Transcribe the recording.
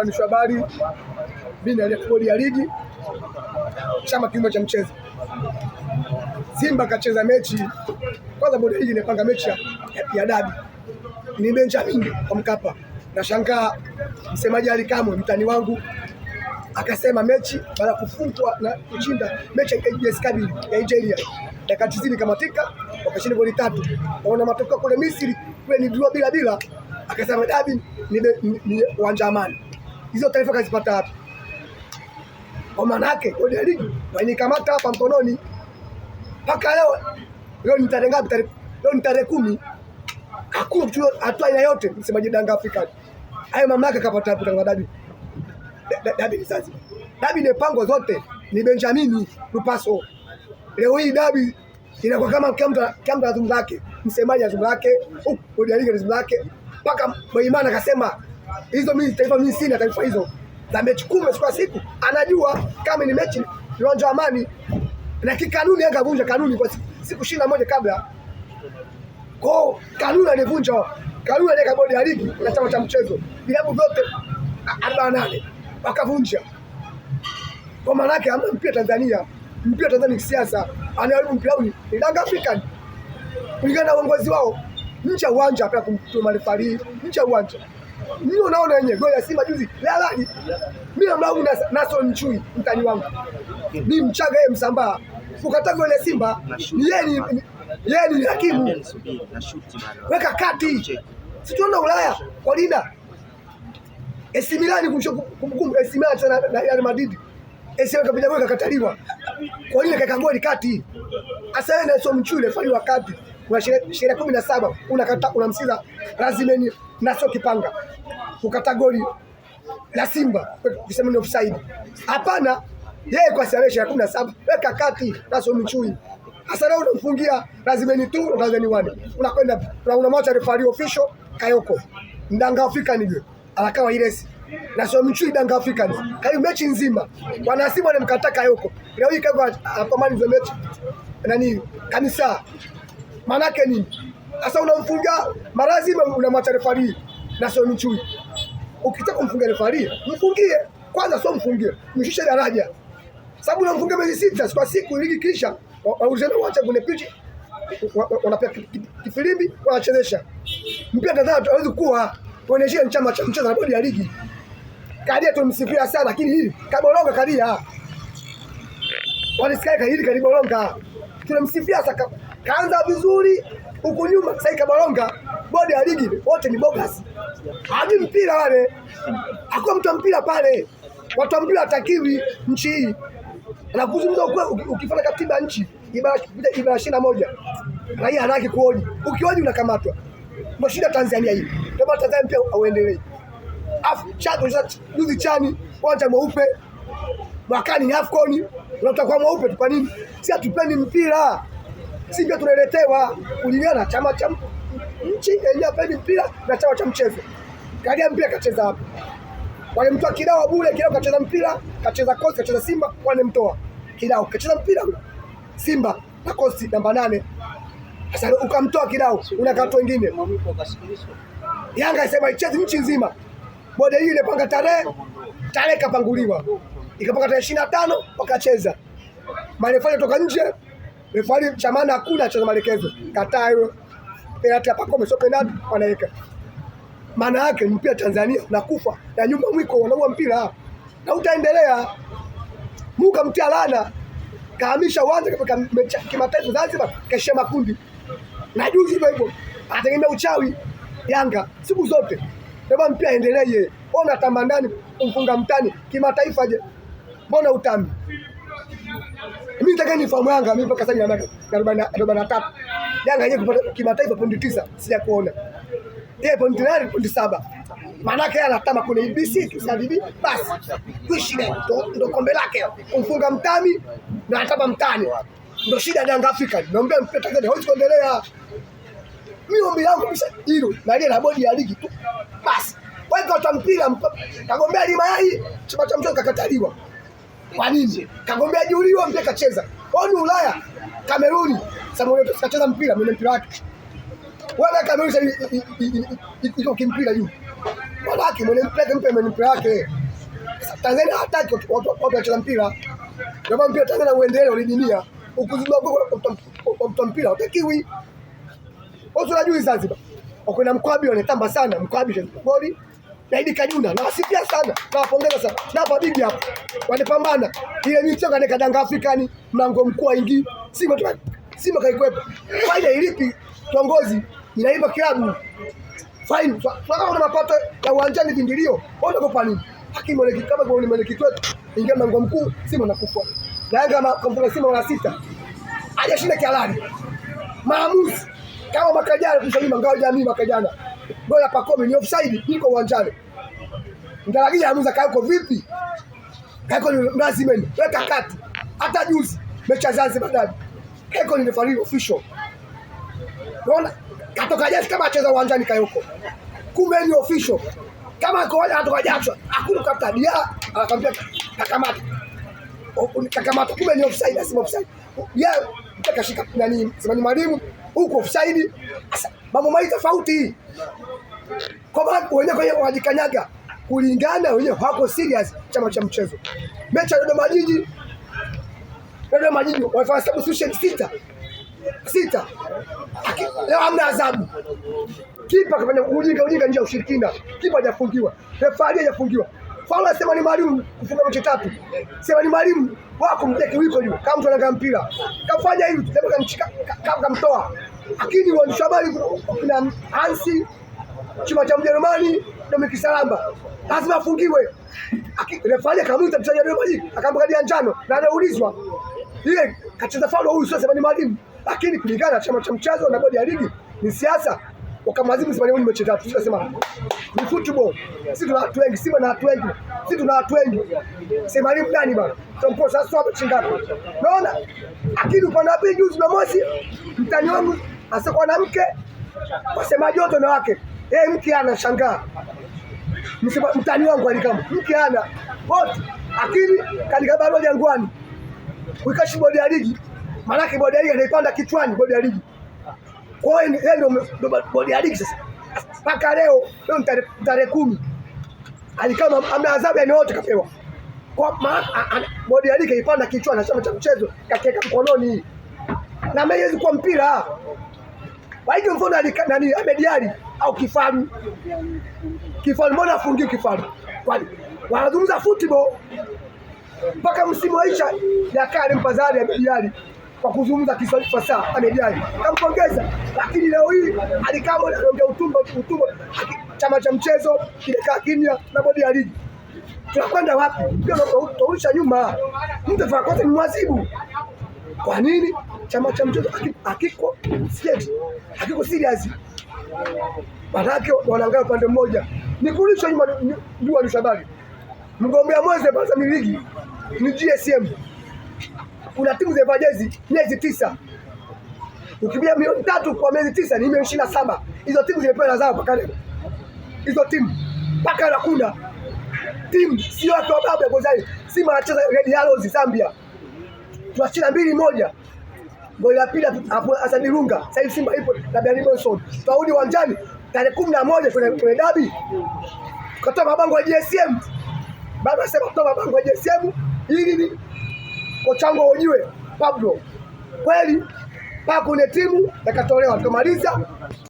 waandishi wa habari, mimi ni bodi ya ligi, chama kiungo cha mchezo. Simba kacheza mechi kwanza, bodi ya ligi inapanga mechi ya dabi, ni Benjamin kwa Mkapa. Nashangaa msemaji Ali Kamwe, mtani wangu, akasema mechi baada kufungwa na kushinda mechi ya JS Kabylie ya Nigeria dakika 90 kamatika, wakashinda goli 3. Waona matokeo kule Misri kule ni draw bila, akasema dabi ni uwanja Amani. Hizo taarifa kazipata hapa. Kwa maana yake bodi ya ligi wanikamata hapa mkononi mpaka leo ni tarehe ngapi? Leo ni tarehe 10. Hakuna mtu hatua aina yote msemaji Danga Afrika. Hayo mamlaka kapata kutangaza dabi. Dabi ni sasa. Dabi ni pango zote ni Benjamin Lupaso. Leo hii dabi inakuwa kama kama azungumza yake, msemaji azungumza yake, bodi ya ligi azungumza yake, mpaka Moimana akasema hizo mimi sina taarifa hizo za mechi 10 kwa siku. Anajua kama ni mechi uwanja wa Amani, na kikanuni akavunja kanuni kwa siku 21 kabla. Kwa kanuni alivunja, kanuni ile bodi ya ligi na chama cha mchezo, vilabu vyote 48 wakavunja. Kwa maana yake hamna mpira Tanzania. Mpira Tanzania ni siasa, anaharibu mpira ni Danga African. Kulingana na uongozi wao, nje ya uwanja hapa kumtuma refari, nje ya uwanja. Mimi unaona yenyewe goli ya Simba juzi, lalani. Mimi mlaumu Naso Nchui, mtani wangu. Ni Mchaga yeye Msambaa. Ukataka goli ya Simba, yeye ni hakimu. Weka kati. Si tunaona Ulaya kwa Dida. AC Milan kumkumbuka AC Milan tena na Real Madrid. AC Milan kapiga goli kakataliwa. Kwa nini kaka goli kati? Asa yeye Naso Nchui refari wa kati. Kuna sheria 17 unakata unamsiza lazima ni Naso Kipanga. Ukata goli la Simba kusema ni offside. Hapana, yeye kwa sheria 17 weka kati Naso Nchui. Sasa leo unamfungia lazima ni tu lazima ni wani. Unakwenda unamwacha referee official Kayoko. Danga Afrika ndio. Anakawa Iresi. Naso Nchui Danga Afrika. Kai mechi nzima. Wana Simba wanamkata Kayoko. Leo hii kwa apamani za mechi. Nani? Kanisa. Manake nini? Sasa unamfunga lazima unamwacha referee Naso Nchui. Ukitaka kumfunga referee, mfungie. Kwanza sio mfungie. Mshushe daraja. Sababu unamfunga mechi 6 kwa siku ligi kisha. Wauzana waacha kwenye pitch, wanapiga kifilimbi, wanachezesha. Mpira Tanzania hawezi kuwa tuonyeshie chama cha mchezo na bodi ya ligi. Kadia tumsifia sana, lakini hili Kabolonga Kadia. Wanisikia hili Kabolonga. Tunamsifia sasa, kaanza vizuri huko nyuma, sasa Kabolonga bodi ya ligi wote ni bogus. Hadi mpira wale. Hakuna mtu mpira pale. Watu wa mpira hatakiwi nchi hii. Na kuzungumza ukweli, ukifanya katiba nchi ibara 21 raia anaki kuoji, ukioji unakamatwa. Ndio shida Tanzania hii. Ndio maana Tanzania pia auendelee. Afu chato juzi chani uwanja mweupe, mwakani ni AFCON unataka mweupe kwa nini? Si hatupendi mpira. Si ndio tunaletewa kulingana chama cha nchi yenyewe hapendi mpira na chama cha mchezo. Kadia mpira kacheza hapa. Wale mtoa Kidao bure, Kidao kacheza mpira, kacheza Coast, kacheza Simba, wale mtoa Kidao kacheza mpira Simba na Coast namba 8. Sasa ukamtoa Kidao, unakata wengine. Yanga isema icheze nchi nzima. Bodi hii ile panga tarehe kapanguliwa. Ikapanga tarehe 25 wakacheza. Marefali toka nje, refali chamana hakuna cheza maelekezo. Kataa hilo. Penalty hapa kwa sio penalty wanaweka. Maana yake mpira Tanzania nakufa na nyumba mwiko wanaua mpira na utaendelea. Muka mtia lana kahamisha uwanja kwa kimataifa Zanzibar kesha makundi na juzi hivyo ategemea uchawi Yanga siku zote. Ndio mpira endelee. Ona tamandani kumfunga mtani kimataifa je? Mbona utambi? Mimi nataka nifahamu Yanga mimi mpaka sasa na 43. Yanga yeye kupata kimataifa pointi 9 sija kuona. Yeye pointi 8 pointi 7. Maana yake anatama kwenye IBC kisadidi basi. Kuishi ndio kombe lake. Kumfunga mtani na atapa mtani. Ndio shida Danga Afrika. Naomba mpira Tanzania hawezi kuendelea. Mimi ombi langu hilo na ile na bodi ya ligi tu. Basi. Wewe kwa mpira kagombea lima hii chama cha mchezo kakataliwa. Kwa nini? Kagombea juliwa mpira kacheza. Kwani Ulaya, Kameruni, Samuel kacheza mpira, mwenye mpira wake. Wewe Kameruni iko kimpira juu. Malaki mwenye mpeke mpe mpira wake. Tanzania hataki watu wacheza mpira. Kama mpira Tanzania uendelee ulidimia. Ukuzima kwa mpira utakiwi. Watu wanajua Zanzibar. Wakona Mkwabi wanatamba sana, Mkwabi goli. Na Idi Kajuna na wasifia sana. Na wapongeza sana. Na hapa bigi hapo. Wanapambana. Ile michoka ni kadanga Afrikani, mlango mkuu aingi. Simba kaikwepo. Faida ilipi kiongozi inaiba klabu. Fine. Tunataka mapato ya uwanjani vingilio. Wao wako nini? Hakimu mwenye kama kwa mwenye kitwetu ingia mlango mkuu Simba nakufa. Na Yanga kama Simba wala sita. Hajashinda kihalali. Maamuzi kama makajana kushalima ngao jamii makajana. Gola Pacome ni offside iko uwanjani. Ndaragia amuza kaiko vipi? Kaiko ni lazima weka kati. Hata juzi mechi ya Zanzibar Dabi. Kaiko ni referee official. Unaona? Katoka jezi kama acheza uwanjani Kayoko. Kumbe ni official. Kama kwa atoka jasho, hakuna kata dia, anakwambia kakamata. Kakamata kumbe ni offside, asema offside. Ya kashika nani? Sema mwalimu huko offside. Mambo mai tofauti. Kwa maana wenyewe wajikanyaga kulingana wenyewe hawako serious chama cha mchezo. Mechi ya Dodoma Jiji wafanya substitution 6. Leo hamna adhabu. Kipa kafanya ujinga nje ya ushirikina. Kipa hajafungiwa. Refari hajafungiwa. Fala sema ni mwalimu kufunga mechi 3. Sema ni mwalimu wako mteki wiko juu. Kama mtu anaga mpira. Kafanya hivi, sema kamshika kamtoa. Lakini waandishi habari kuna Hansi chama cha Mjerumani Dominic Salamba lazima afungiwe. Refari akamuita mchezaji wa Dodoma akamwangalia njano na anaulizwa. Ile kacheza faulo huyu sio sema ni mwalimu. Lakini kulingana na chama cha mchezo na bodi ya ligi ni siasa. Wakamwazibu Simba ni mechi 3. Tunasema ni football. Sisi tuna watu wengi, Simba na watu wengi. Sisi tuna watu wengi. Sema ni mdani bana. Tumpo sasa hapo chingapi. Unaona? Lakini upande wa pili juzi na mosi mtani wangu asikuwa na mke. Wasema joto na wake. Mke anashangaa. Msema mtani wangu alikama. Mke ana wote. Lakini katika barua Jangwani kuikashi bodi ya ligi. Maana bodi ya ligi anaipanda kichwani bodi ya ligi. Kwa hiyo ndio bodi ya ligi sasa. Mpaka leo tarehe 10 alikama amna adhabu ya wote kapewa. Kwa maana bodi ya ligi ipanda kichwa na chama cha mchezo kakeka mkononi. Na meyezi kwa mpira. Waige mfano nani Ahmed Ally au Kifaru. Kifaru mbona afungiwe Kifaru? Kwani wanazungumza football mpaka msimu waisha ya kale mpazari Ahmed Ally kwa kuzungumza Kiswahili fasaha Ahmed Ally. Kampongeza lakini leo hii alikama anaongea utumbo chama cha mchezo kimekaa kimya na bodi ya ligi. Tunakwenda wapi? Ndio turudisha nyuma. Mtu tunakosa ni mwazibu. Kwa nini? Chama cha mchezo hakiko serious. Wanawake wanaangalia upande mmoja. Ni kurudisha nyuma ndio alishabari. Mgombea mwezi basi ni ligi ni GSM. Kuna timu za jezi miezi 9. Ukibia milioni 3 kwa miezi 9 ni milioni 27. Hizo timu zimepewa zao mpaka leo. Hizo timu mpaka nakunda timu sio watu wa baba kwa zaidi. Simba anacheza Red Arrows Zambia. Tunashinda 2-1. Goli la pili hapo Hassan Lunga. Sasa Simba ipo na Benny Benson. Tuarudi uwanjani tarehe 11 kwenye dabi. Tukatoa mabango ya GSM. Baba sema kutoa mabango ya GSM ili ni kocha wangu ujue Pablo. Kweli pako ile timu yakatolewa tukamaliza.